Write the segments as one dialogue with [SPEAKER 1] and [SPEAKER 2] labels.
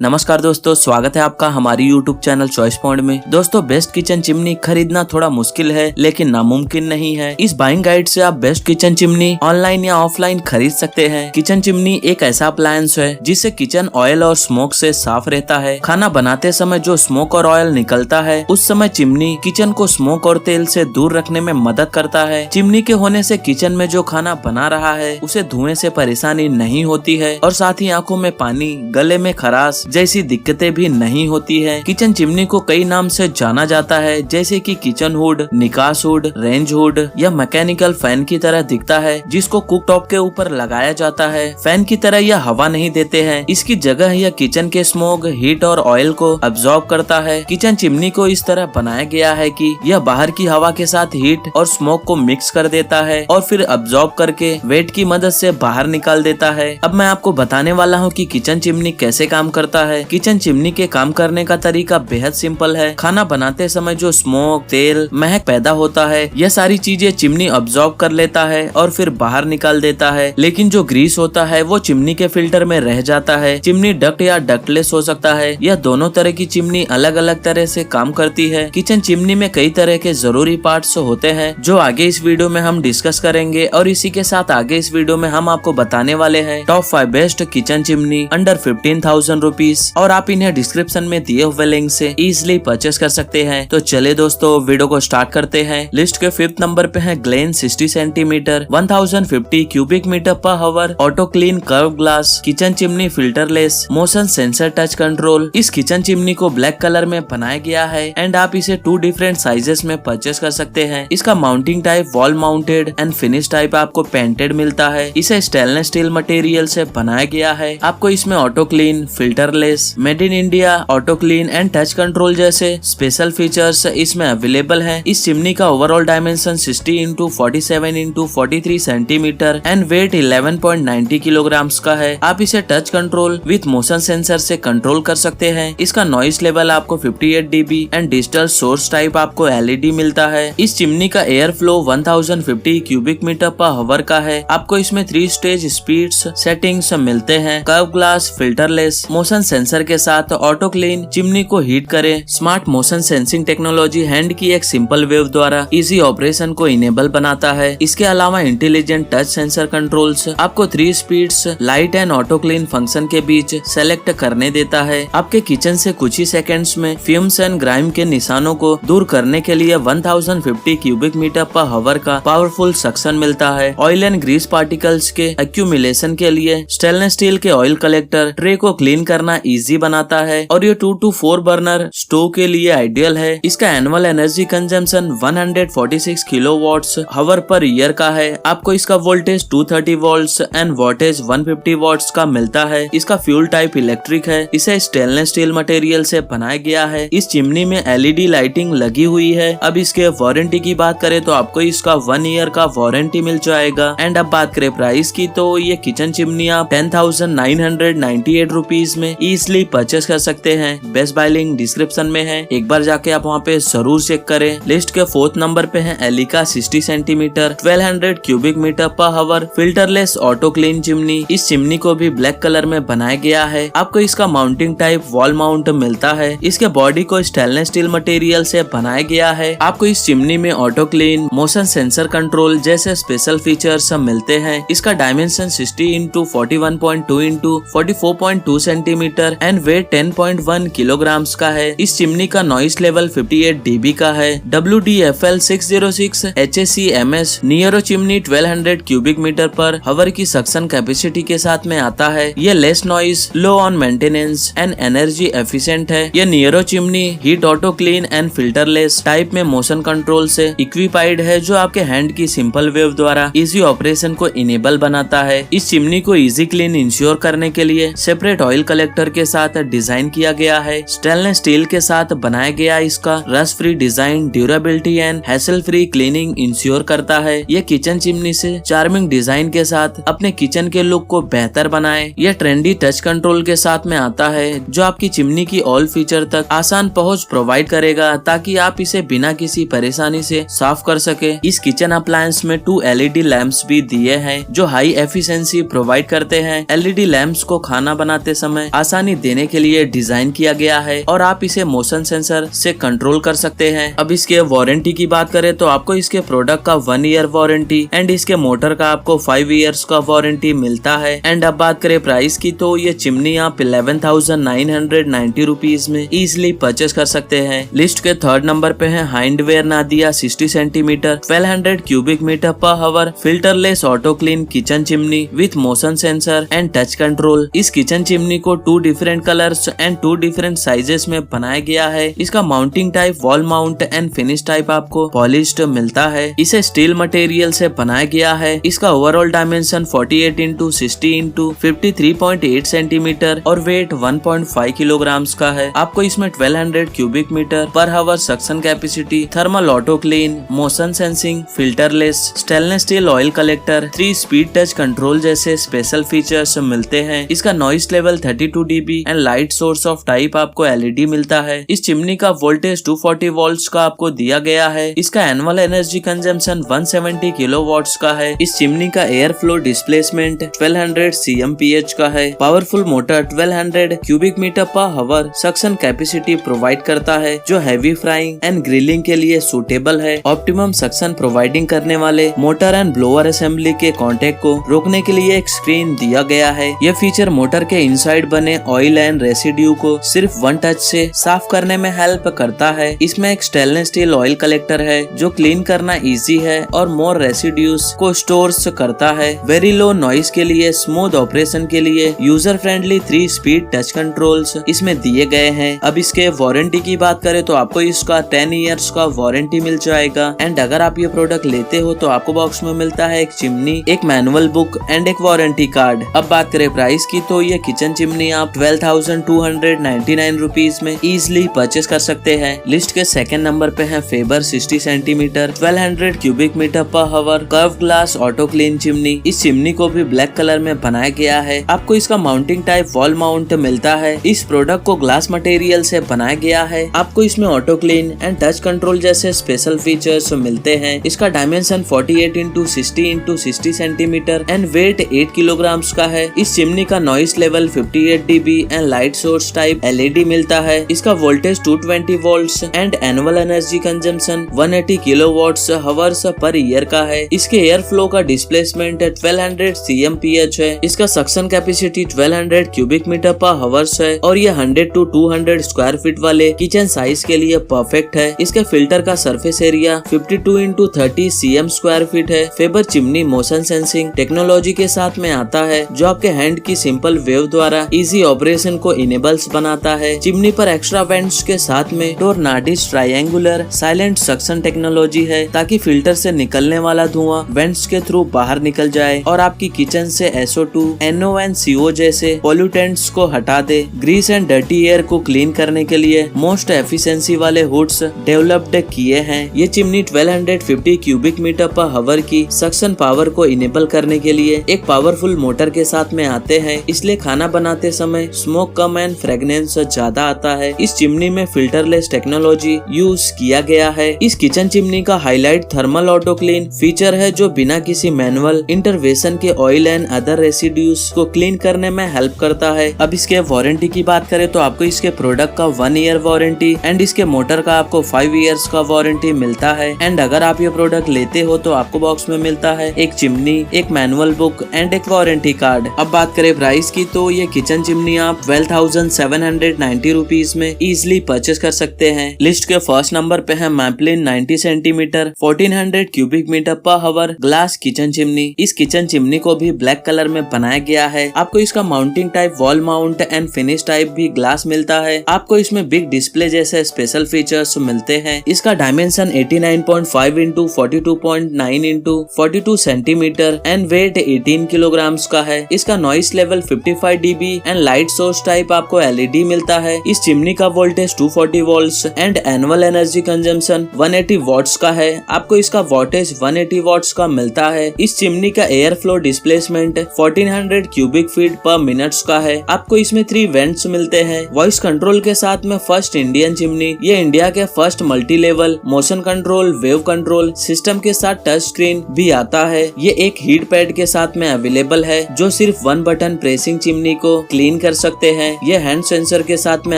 [SPEAKER 1] नमस्कार दोस्तों, स्वागत है आपका हमारी YouTube चैनल चॉइस पॉइंट में। दोस्तों, बेस्ट किचन चिमनी खरीदना थोड़ा मुश्किल है लेकिन नामुमकिन नहीं है। इस बाइंग गाइड से आप बेस्ट किचन चिमनी ऑनलाइन या ऑफलाइन खरीद सकते हैं। किचन चिमनी एक ऐसा अप्लायंस है जिससे किचन ऑयल और स्मोक से साफ रहता है। खाना बनाते समय जो स्मोक और ऑयल निकलता है उस समय चिमनी किचन को स्मोक और तेल से दूर रखने में मदद करता है। चिमनी के होने से किचन में जो खाना बना रहा है उसे धुएं से परेशानी नहीं होती है और साथ ही आंखों में पानी, गले में खराश जैसी दिक्कतें भी नहीं होती है। किचन चिमनी को कई नाम से जाना जाता है, जैसे कि किचन हुड, निकास हुड, रेंज हुड या मैकेनिकल फैन की तरह दिखता है जिसको कुक टॉप के ऊपर लगाया जाता है। फैन की तरह यह हवा नहीं देते हैं, इसकी जगह यह किचन के स्मोक, हीट और ऑयल को अब्सॉर्ब करता है। किचन चिमनी को इस तरह बनाया गया है कि यह बाहर की हवा के साथ हीट और स्मोक को मिक्स कर देता है और फिर अब्सॉर्ब करके वेट की मदद से बाहर निकाल देता है। अब मैं आपको बताने वाला हूँ कि किचन चिमनी कैसे काम करता है। किचन चिमनी के काम करने का तरीका बेहद सिंपल है। खाना बनाते समय जो स्मोक, तेल, महक पैदा होता है यह सारी चीजें चिमनी अब्सॉर्ब कर लेता है और फिर बाहर निकाल देता है, लेकिन जो ग्रीस होता है वो चिमनी के फिल्टर में रह जाता है। चिमनी डक्ट या डक्टलेस हो सकता है। यह दोनों तरह की चिमनी अलग अलग तरह से काम करती है। किचन चिमनी में कई तरह के जरूरी पार्ट्स होते हैं जो आगे इस वीडियो में हम डिस्कस करेंगे और इसी के साथ आगे इस वीडियो में हम आपको बताने वाले हैं top 5 best kitchen chimney under 15,000 rupees और आप इन्हें डिस्क्रिप्शन में दिए हुए लिंक से इजीली परचेस कर सकते हैं। तो चले दोस्तों, वीडियो को स्टार्ट करते हैं। लिस्ट के 5th नंबर पे है Glenn 60 centimetre 1050 cubic metre per hour auto clean curve glass kitchen chimney, filterless, motion sensor touch control. इस किचन चिमनी को ब्लैक कलर में बनाया गया है एंड आप इसे 2 डिफरेंट साइजेस में परचेस कर सकते हैं। इसका mounting type wall mounted and finish type आपको पेंटेड मिलता है। इसे स्टेनलेस स्टील मटेरियल से बनाया गया है। आपको इसमें auto clean, filterless, made in India, auto clean and touch control जैसे स्पेशल फीचर्स इसमें अवेलेबल हैं। इस चिमनी का overall dimension 60 × 47 × 43 centimetre and weight 11.90 kilograms का है। आप इसे touch control with motion sensor से कंट्रोल कर सकते हैं। इसका नॉइस लेवल आपको 58 dB and digital source type आपको LED मिलता है। इस चिमनी का air flow 1050 cubic metre per हावर का है। आपको इसमें 3 स्टेज स्पीड्स सेटिंग्स मिलते हैं। Curve glass, filterless, motion sensor के साथ ऑटो क्लीन चिमनी को हीट करे। Smart motion sensing technology hand की एक सिंपल वेव द्वारा इजी ऑपरेशन को इनेबल बनाता है। इसके अलावा इंटेलिजेंट टच सेंसर कंट्रोल्स आपको 3 speeds light and auto clean function के बीच सेलेक्ट करने देता है। आपके किचन से कुछ ही सेकंड्स में फ्यूम्स एंड ग्राइम के निशानों को दूर करने के लिए 1050 क्यूबिक मीटर पर हावर का पावरफुल सक्शन मिलता है। ऑयल एंड ग्रीस पार्टिकल्स के एक्यूमुलेशन के लिए स्टेनलेस स्टील के ऑयल कलेक्टर ट्रे को क्लीन करना इजी बनाता है और ये 2 to 4 बर्नर स्टोव के लिए आइडियल है। इसका annual energy consumption 146 kilowatts hour per year का है। आपको इसका voltage 230 volts and voltage 150 watts का मिलता है। इसका फ्यूल टाइप इलेक्ट्रिक है। इसे स्टेनलेस स्टील मटेरियल से बनाया गया है। इस चिमनी में LED लाइटिंग लगी हुई है। अब इसके वारंटी की बात करें तो आपको इसका 1 ईयर का वारंटी मिल जाएगा। एंड अब बात करें प्राइस की तो ये किचन चिमनी आप 10,998 रुपीज में इजिली परचेस कर सकते हैं। बेस्ट बाय लिंक डिस्क्रिप्शन में है, एक बार जाके आप वहाँ पे जरूर चेक करें। लिस्ट के 4th नंबर पे है Elika 60 centimetre 1200 cubic metre per हावर फिल्टरलेस ऑटो क्लीन चिमनी। इस चिमनी को भी ब्लैक कलर में बनाया गया है। आपको इसका माउंटिंग टाइप वॉल माउंट मिलता है। इसके बॉडी को स्टेनलेस स्टील मटेरियल से बनाया गया है। आपको इस चिमनी में auto clean, motion sensor control जैसे स्पेशल फीचर्स मिलते हैं। इसका dimension 60 × 41.2 × 44.2 centimetre and weight 10.1 kilograms का है। इस चिमनी का नॉइस लेवल 58 dB का है। WDFL 606 HACMS नियरो chimney 1200 cubic metre per hour की सक्शन कैपेसिटी के साथ में आता है। ये less noise, low on maintenance and energy efficient है। ये नियरो chimney heat, auto clean and filterless type में मोशन कंट्रोल से इक्विपाइड है जो आपके हैंड की सिंपल वेव द्वारा इजी ऑपरेशन को इनेबल बनाता है। इस चिमनी को इजी क्लीन इंश्योर करने के लिए सेपरेट ऑयल कलेक्टर के साथ डिजाइन किया गया है। स्टेनलेस स्टील के साथ बनाया गया इसका rust free design durability and hassle free cleaning ensure करता है। ये किचन चिमनी से चार्मिंग डिजाइन के साथ अपने किचन के लुक को बेहतर बनाए। यह ट्रेंडी टच कंट्रोल के साथ में आता है जो आपकी चिमनी की ऑल फीचर तक आसान पहुंच प्रोवाइड करेगा ताकि आप इसे बिना किसी परेशानी से साफ कर सके। इस किचन अप्लायंस में 2 LED लैंप्स भी दिए हैं जो हाई एफिशिएंसी प्रोवाइड करते हैं। LED लैंप्स को खाना बनाते समय आसानी देने के लिए डिजाइन किया गया है और आप इसे मोशन सेंसर से कंट्रोल कर सकते हैं। अब इसके वारंटी की बात करें तो आपको इसके प्रोडक्ट का 1 ईयर वारंटी एंड इसके मोटर का आपको 5 ईयर्स का वारंटी मिलता है। एंड अब बात करें प्राइस की तो ये चिमनी आप 11,990 रुपीज में इजिली परचेस कर सकते हैं। लिस्ट के थर्ड नंबर पे है Hindware Nadia 60 centimetre 1200 cubic metre per hour filterless auto clean kitchen chimney with motion sensor and touch control. इस किचन चिमनी को 2 different colours and 2 different sizes में बनाया गया है। इसका mounting type wall mount and finish type आपको polished मिलता है। इसे स्टील मटेरियल से बनाया गया है। इसका overall dimension 48 into 60 into 53.8 centimetre और वेट 1.5 किलोग्राम्स का है। आपको इसमें 1200 cubic metre per hour suction capacity, thermal auto clean, motion sensing, filterless, stainless steel oil collector, 3 speed touch control जैसे स्पेशल फीचर्स मिलते हैं। इसका noise level 32 dB and light source of type आपको LED मिलता है। इस चिमनी का voltage 240 volts का आपको दिया गया है। इसका एनुअल एनर्जी कंजम्पशन 170 किलोवाट्स का है। इस चिमनी का एयर फ्लो डिस्प्लेसमेंट 1200 cmph का है। Powerful motor 1200 cubic metre per hour suction capacity provide करता है जो हैवी फ्राइंग एंड ग्रिलिंग के लिए सूटेबल है। ऑप्टिमम सक्शन प्रोवाइडिंग करने वाले मोटर एंड ब्लोअर असेंबली के कांटेक्ट को रोकने के लिए एक स्क्रीन दिया गया है। यह फीचर मोटर के इनसाइड बने ऑयल एंड रेसिड्यू को सिर्फ 1 टच से साफ करने में हेल्प करता है। इसमें एक स्टेनलेस स्टील ऑयल कलेक्टर है जो क्लीन करना इजी है और मोर रेसिड्यूज को स्टोर्स करता है। वेरी लो नॉइस के लिए स्मूथ ऑपरेशन के लिए user friendly 3 speed touch controls इसमें दिए गए हैं। अब इसके वारंटी की बात करें तो आपको इसका 10 इयर्स का वारंटी मिल जाएगा। एंड अगर आप ये प्रोडक्ट लेते हो तो आपको बॉक्स में मिलता है एक चिमनी, एक मैनुअल बुक एंड एक वारंटी कार्ड। अब बात करें प्राइस की तो ये किचन चिमनी आप 12,299 रुपीज में इजिली परचेस कर सकते हैं। लिस्ट के सेकंड नंबर पे है Faber 60 centimetre 1200 cubic metre per hour curve glass auto clean chimney. इस चिमनी को भी ब्लैक कलर में बनाया गया है। आपको इसका माउंटिंग टाइप वॉल माउंट मिलता है। इस प्रोडक्ट को ग्लास मटेरियल से बनाया गया है। आपको इसमें auto clean and touch control जैसे स्पेशल फीचर्स मिलते हैं। इसका dimension 48 into 60 into 60 centimetre and weight 8 kilograms का है। इस चिमनी का noise level 58 dB and light source type LED मिलता है। इसका voltage 220 volts and annual energy consumption 180 kilowatts hours per year का है। इसके एयर फ्लो का डिस्प्लेसमेंट 1200 cmph है। इसका suction capacity 1200 cubic metre per hours है और ये 100 to 200 स्क्वायर फीट वाले किचन साइज के लिए परफेक्ट है। इसके फिल्टर का surface area 52 into 30 cm square feet है। Faber chimney motion sensing technology के साथ में आता है जो आपके हैंड की सिंपल वेव द्वारा इजी ऑपरेशन को इनेबल्स बनाता है। चिमनी पर एक्स्ट्रा वेंट्स के साथ में टोरनाडिस ट्रायंगुलर साइलेंट सक्शन टेक्नोलॉजी है ताकि फिल्टर से निकलने वाला धुआं वेंट्स के थ्रू बाहर निकल जाए और आपकी किचन से SO2, NO एंड CO जैसे पोल्यूटेंट्स को हटा दे। ग्रीस एंड डर्टी एयर को क्लीन करने के लिए मोस्ट एफिशिएंसी वाले हुड्स डेवलप्ड किए हैं। ये chimney 1250 cubic metre per hour की सक्शन पावर को इनेबल करने के लिए एक पावरफुल मोटर के साथ में आते हैं, इसलिए खाना बनाते समय स्मोक कम एंड फ्रेग्रेंस ज्यादा आता है। इस चिमनी में फिल्टरलेस टेक्नोलॉजी यूज किया गया है। इस किचन चिमनी का highlight thermal auto clean feature है जो बिना किसी मैनुअल इंटरवेंशन के ऑयल एंड अदर रेसिड्यूज को क्लीन करने में हेल्प करता है। अब इसके वारंटी की बात करें तो आपको इसके प्रोडक्ट का 1 ईयर वारंटी एंड इसके मोटर का आपको 5 इयर्स का वारंटी मिलता है। एंड अगर आप ये प्रोडक्ट लेते हो तो आपको बॉक्स में मिलता है एक चिमनी, एक मैनुअल बुक एंड एक वारंटी कार्ड। अब बात करें प्राइस की तो ये किचन चिमनी आप 12,790 रुपीज में इजिली परचेस कर सकते हैं। लिस्ट के फर्स्ट नंबर पे है Maplin 90 centimetre 1400 cubic metre per hour glass kitchen chimney. इस किचन चिमनी को भी ब्लैक कलर में बनाया गया है। आपको इसका mounting type wall mount and finish type भी ग्लास मिलता है। आपको इसमें बिग डिस्प्ले जैसे स्पेशल फीचर्स मिलते हैं। इसका dimension 89.5 into 42.9 into 42 centimetre and weight 18 kilograms का है। इसका noise level 55 dB and light source type आपको LED मिलता है। इस चिमनी का voltage 240 volts and annual energy consumption 180 watts का है। आपको इसका वोल्टेज 180 वॉट्स का मिलता है। इस चिमनी का air flow displacement 1400 cubic feet पर मिनट्स का है। आपको इसमें 3 वेंट्स मिलते हैं। वॉइस कंट्रोल के साथ में फर्स्ट इंडियन चिमनी, ये इंडिया के first multi level motion control wave control system के साथ टच स्क्रीन भी आता है। ये एक हीट पैड के साथ में अवेलेबल है जो सिर्फ 1 बटन प्रेसिंग चिमनी को क्लीन क्लीन कर सकते हैं। ये हैंड सेंसर के साथ में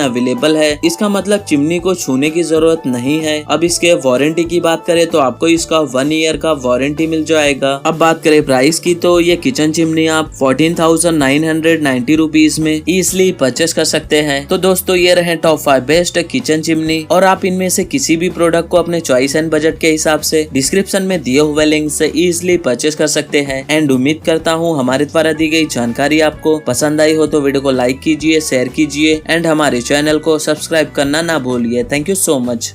[SPEAKER 1] अवेलेबल है। इसका मतलब चिमनी को छूने की जरूरत नहीं है। अब इसके वारंटी की बात करें तो आपको इसका 1 ईयर का वारंटी मिल जाएगा। अब बात करें प्राइस की तो ये किचन चिमनी आप 14,990 रुपीज में इजिली परचेस कर सकते हैं। तो दोस्तों ये रहे टॉप 5 बेस्ट किचन चिमनी, और आप इनमें से किसी भी प्रोडक्ट को अपने चॉइस एंड बजट के हिसाब से डिस्क्रिप्शन में दिए हुए लिंक से इजिली परचेस कर सकते हैं। एंड उम्मीद करता हूँ हमारे द्वारा दी गई जानकारी आपको पसंद आई हो तो वीडियो को लाइक कीजिए, शेयर कीजिए एंड हमारे चैनल को सब्सक्राइब करना ना भूलिए। Thank you so much.